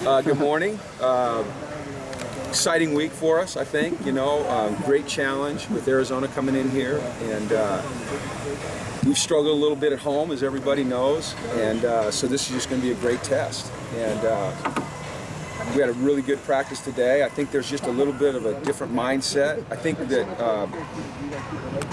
Good morning. Exciting week for us, I think. Great challenge with Arizona coming in here, and we've struggled a little bit at home, as everybody knows, and so this is just going to be a great test. And we had a really good practice today. I think there's just a little bit of a different mindset. I think that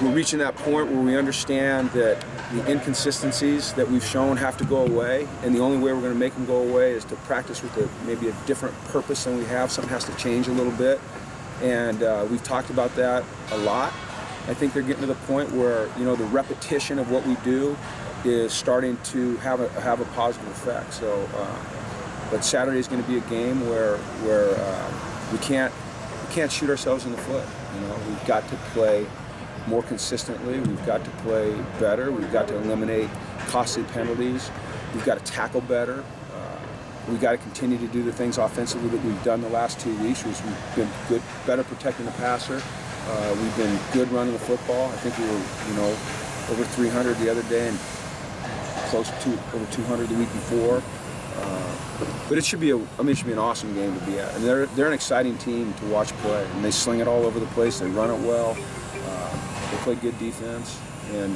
we're reaching that point where we understand that the inconsistencies that we've shown have to go away, and the only way we're going to make them go away is to practice with maybe a different purpose than we have. Something has to change a little bit, and we've talked about that a lot. I think they're getting to the point where the repetition of what we do is starting to have a positive effect. So, but Saturday is going to be a game where we can't shoot ourselves in the foot. We've got to play more consistently. We've got to play better. We've got to eliminate costly penalties. We've got to tackle better. We've got to continue to do the things offensively that we've done the last 2 weeks, which we've been good, better protecting the passer. We've been good running the football. I think we were, over 300 the other day and close to over 200 the week before. But it should be it should be an awesome game to be at. And they're an exciting team to watch play. And they sling it all over the place. They run it well. They play good defense, and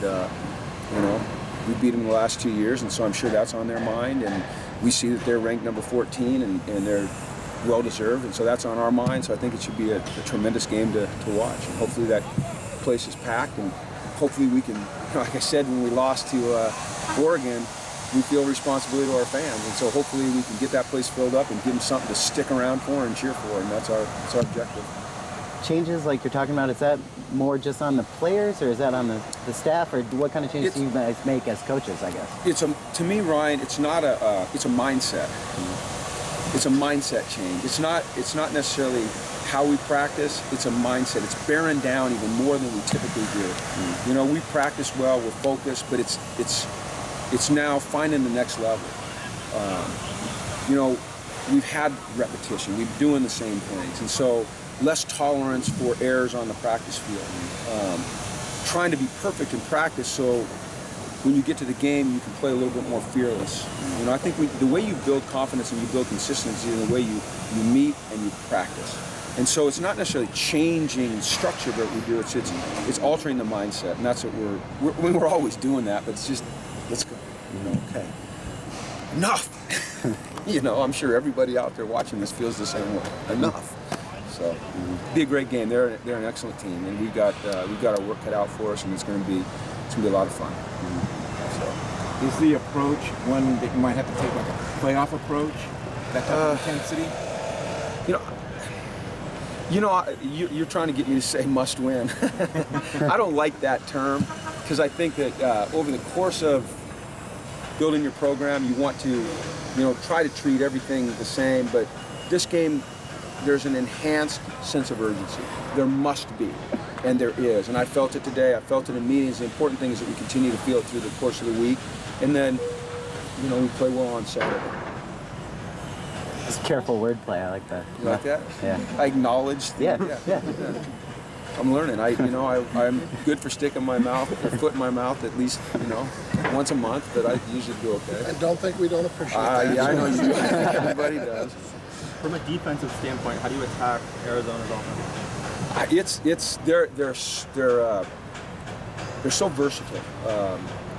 we beat them the last 2 years, and so I'm sure that's on their mind. And we see that they're ranked number 14, and they're well deserved, and so that's on our mind. So I think it should be a tremendous game to watch. And hopefully that place is packed, and hopefully we can, like I said, when we lost to Oregon, we feel responsibility to our fans, and so hopefully we can get that place filled up and give them something to stick around for and cheer for, and that's our objective. Changes like you're talking about, is that more just on the players, or is that on the staff, or what kind of changes do you guys make as coaches, I guess? To me, Ryan, it's not it's a mindset. It's a mindset change. It's not necessarily how we practice, it's a mindset. It's bearing down even more than we typically do. We practice well, we're focused, but it's now finding the next level. We've had repetition, we've been doing the same things, and so less tolerance for errors on the practice field. Trying to be perfect in practice so when you get to the game you can play a little bit more fearless. I think the way you build confidence and you build consistency in the way you meet and you practice. And so it's not necessarily changing structure that we do, it's altering the mindset, and that's what we're always doing that, but it's just, let's go, okay. Enough! I'm sure everybody out there watching this feels the same way. Enough! So, be a great game. They're an excellent team, and we've got our work cut out for us, and it's going to be a lot of fun. So, is the approach one that you might have to take, like a playoff approach, that type of intensity? You're trying to get me to say must win. I don't like that term, because I think that over the course of building your program, you want to, try to treat everything the same. But this game, there's an enhanced sense of urgency. There must be, and there is. And I felt it today. I felt it in meetings. The important thing is that we continue to feel it through the course of the week, and then, we play well on Saturday. It's careful wordplay. I like that. You like that? Yeah. I acknowledge. Yeah. I'm learning. I'm good for sticking my foot in my mouth at least, once a month, but I usually do okay. I don't think we don't appreciate that. Yeah, I know you do. Everybody does. From a defensive standpoint, how do you attack Arizona's offense? They're so versatile.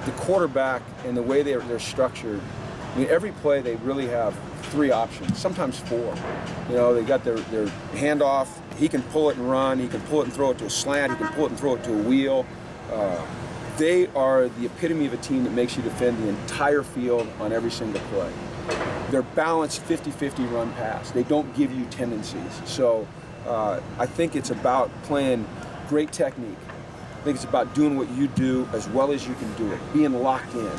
The quarterback and the way they're structured. Every play they really have 3 options, sometimes 4. They got their handoff. He can pull it and run. He can pull it and throw it to a slant. He can pull it and throw it to a wheel. They are the epitome of a team that makes you defend the entire field on every single play. They're balanced 50-50 run pass. They don't give you tendencies. So I think it's about playing great technique. I think it's about doing what you do as well as you can do it, being locked in,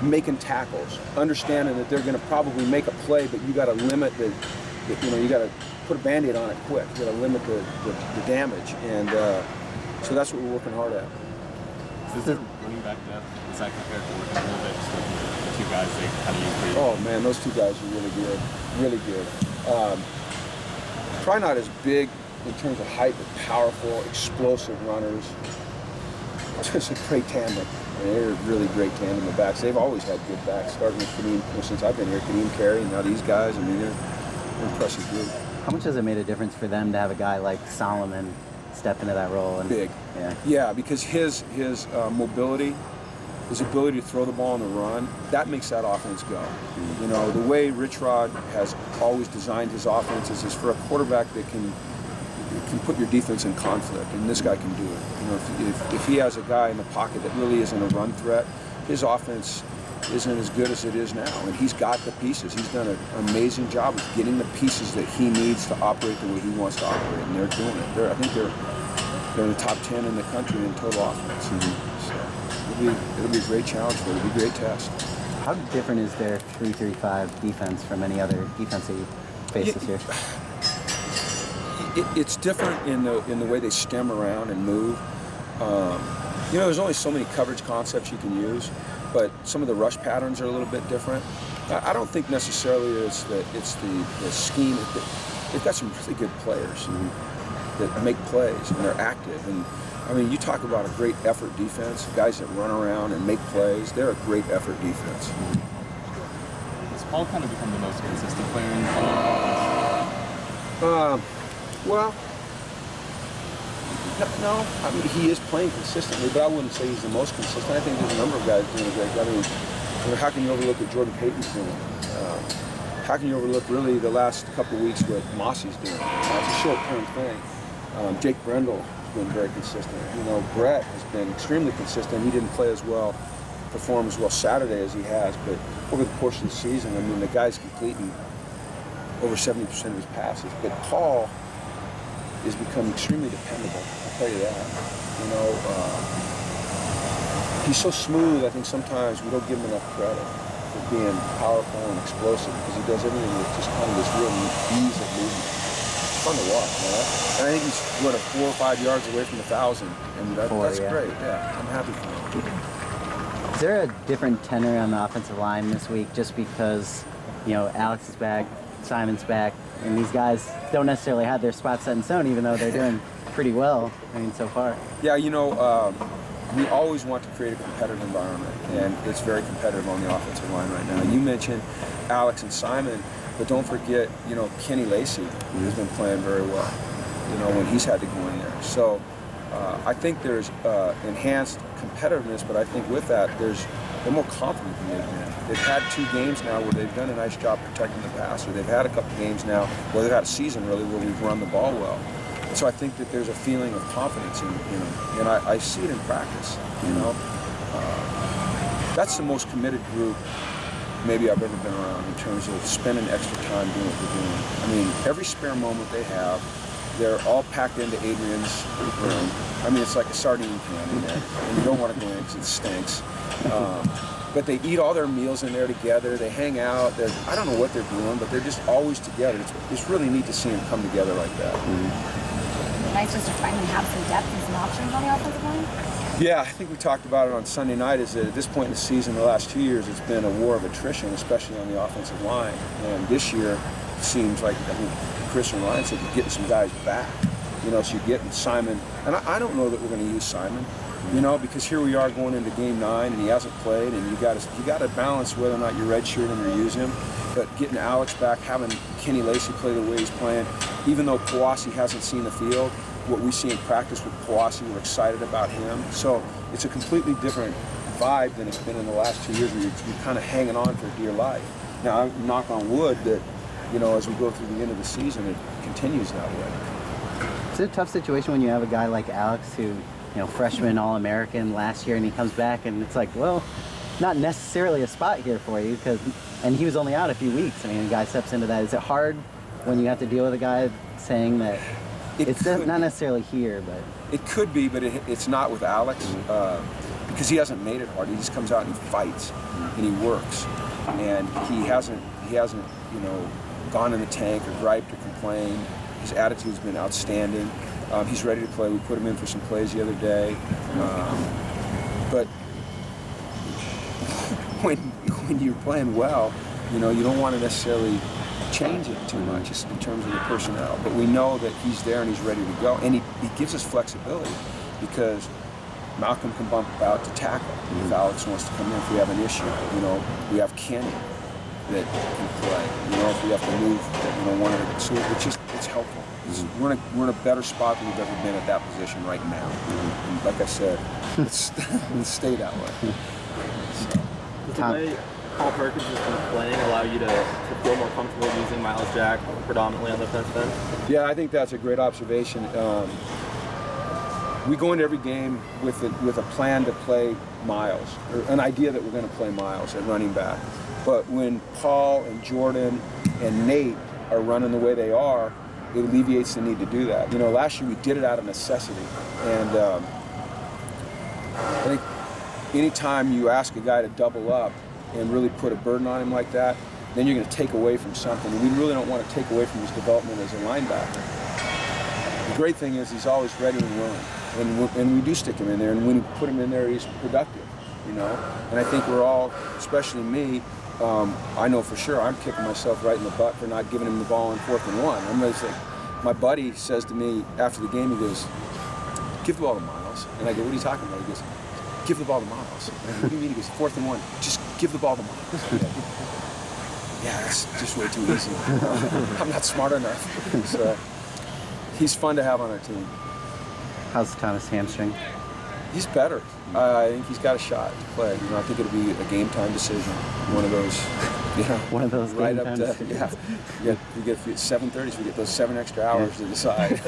making tackles, understanding that they're going to probably make a play, but you got to limit you got to put a Band-Aid on it quick. You got to limit the damage, and so that's what we're working hard at. Is there running back depth? Is that compared to working a little bit just with the 2 guys they kind of use? Oh man, those 2 guys are really good. Probably not as big in terms of height, but powerful, explosive runners. Just a great tandem. They're a really great tandem of backs. They've always had good backs, starting with Kadeem, since I've been here. Kadeem Carey, and now these guys. impressive group. How much has it made a difference for them to have a guy like Solomon step into that role? And, Big. Yeah, because his mobility, his ability to throw the ball on the run, that makes that offense go. You know, the way Rich Rod has always designed his offenses is for a quarterback that can put your defense in conflict, and this guy can do it. You know, if he has a guy in the pocket that really isn't a run threat, his offense isn't as good as it is now, and he's got the pieces. He's done an amazing job of getting the pieces that he needs to operate the way he wants to operate, and they're doing it. I think they're in the top 10 in the country in total offense. So it'll be a great challenge for them. It'll be a great test. How different is their 3-3-5 defense from any other defense that you face this year? It's different in the way they stem around and move. You know, there's only so many coverage concepts you can use, but some of the rush patterns are a little bit different. I don't think necessarily it's the scheme. They've got some really good players that make plays, and they're active. And I mean, you talk about a great effort defense, guys that run around and make plays. They're a great effort defense. Has Paul kind of become the most consistent player in the offense? Well, no. I mean, he is playing consistently, but I wouldn't say he's the most consistent. I think there's a number of guys doing a great job. I mean, how can you overlook what Jordan Payton's doing? How can you overlook really the last couple of weeks what Mossie's doing? It's a short-term thing. Jake Brendel has been very consistent. You know, Brett has been extremely consistent. He didn't play as well, perform as well Saturday as he has, but over the course of the season, I mean, the guy's completing over 70% of his passes. But Paul has become extremely dependable, I'll tell you that. You know, he's so smooth, I think sometimes we don't give him enough credit for being powerful and explosive, because he does everything with just kind of this real ease of movement. It's fun to watch, man. And I think he's, 4 or 5 yards away from 1,000, and that's great. Yeah, I'm happy for him. Is there a different tenor on the offensive line this week just because, you know, Alex is back, Simon's back, and these guys don't necessarily have their spots set in stone, even though they're doing pretty well, I mean, so far? Yeah, you know, we always want to create a competitive environment, and it's very competitive on the offensive line right now. You mentioned Alex and Simon, but don't forget, you know, Kenny Lacy has been playing very well, you know, when he's had to go in there. So I think there's enhanced competitiveness, but I think with that, they're more confident than they've been. They've had 2 games now where they've done a nice job protecting the passer. They've had a couple games now, well, they've had a season really where we've run the ball well. So I think that there's a feeling of confidence in them, and I see it in practice, you know. That's the most committed group maybe I've ever been around in terms of spending extra time doing what they're doing. I mean, every spare moment they have, they're all packed into Adrian's room. I mean, it's like a sardine can in there, and you don't want to go in because it stinks. But they eat all their meals in there together. They hang out. I don't know what they're doing, but they're just always together. It's really neat to see them come together like that. Nice just to finally have some depth and some options on the offensive line. Yeah, I think we talked about it on Sunday night, is that at this point in the season, the last 2 years, it's been a war of attrition, especially on the offensive line. And this year, it seems like, I think Chris and Ryan said, you're getting some guys back. You know, so you're getting Simon. And I don't know that we're going to use Simon, you know, because here we are going into game 9, and he hasn't played, and you got to balance whether or not you're redshirting or use him. But getting Alex back, having Kenny Lacy play the way he's playing, even though Kawasi hasn't seen the field, what we see in practice with Kawasi, we're excited about him. So it's a completely different vibe than it's been in the last 2 years, where you're kind of hanging on for dear life. Now, I knock on wood that, you know, as we go through the end of the season, it continues that way. It's a tough situation when you have a guy like Alex who, you know, freshman All-American last year, and he comes back and it's like, well, not necessarily a spot here for you, and he was only out a few weeks. I mean, the guy steps into that. Is it hard when you have to deal with a guy saying that it's not necessarily here, but... It could be, but it's not with Alex, because he hasn't made it hard. He just comes out and he fights, and he works. And he hasn't, you know, gone in the tank or griped or complained. His attitude's been outstanding. He's ready to play. We put him in for some plays the other day. But when you're playing well, you know, you don't want to necessarily change it too much just in terms of the personnel. But we know that he's there and he's ready to go. And he gives us flexibility, because Malcolm can bump out to tackle if Alex wants to come in, if we have an issue. You know, we have Kenny. that can play. You know, if we have to move, one of the, so it's helpful. We're in a better spot than we've ever been at that position right now. And like I said, let's stay that way. Does the way Paul Perkins has been playing allow you to feel more comfortable using Miles Jack predominantly on the defensive end? Yeah, I think that's a great observation. We go into every game with a plan to play Miles, or an idea that we're going to play Miles at running back. But when Paul and Jordan and Nate are running the way they are, it alleviates the need to do that. You know, last year we did it out of necessity, and I think anytime you ask a guy to double up and really put a burden on him like that, then you're going to take away from something. And we really don't want to take away from his development as a linebacker. The great thing is he's always ready and willing, and we do stick him in there. And when we put him in there, he's productive. You know, and I think we're all, especially me. I know for sure I'm kicking myself right in the butt for not giving him the ball on 4th and 1. I'm just like, my buddy says to me after the game, he goes, "Give the ball to Miles." And I go, "What are you talking about?" He goes, "Give the ball to Miles." What do you mean? He goes, 4th and 1. Just give the ball to Miles. Yeah, that's just way too easy. I'm not smart enough. So he's fun to have on our team. How's Thomas' hamstring? He's better. I think he's got a shot to play. You know, I think it'll be a game time decision. One of those, One of those right game up time to, we get 7:30, so we get those 7 extra hours to decide.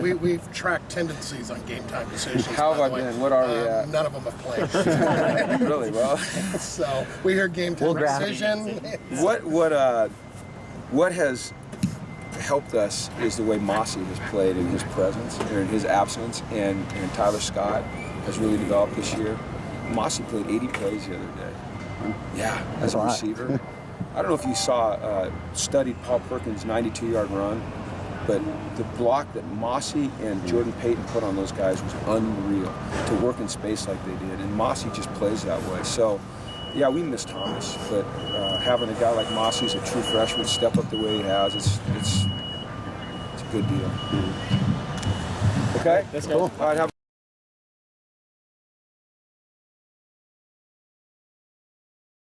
We've tracked tendencies on game time decisions. How have by I the way. been? What are we at? None of them have played. Really well. So we hear game time decision. What has helped us is the way Mossy has played in his presence, or in his absence, and Tyler Scott has really developed this year. Mossy played 80 plays the other day. Yeah, as a receiver. I don't know if you studied Paul Perkins' 92-yard run, but the block that Mossy and Jordan Payton put on those guys was unreal, to work in space like they did, and Mossy just plays that way. So, yeah, we miss Thomas, but having a guy like Mossy who's a true freshman step up the way he has, it's a good deal. Okay? That's cool. All right, have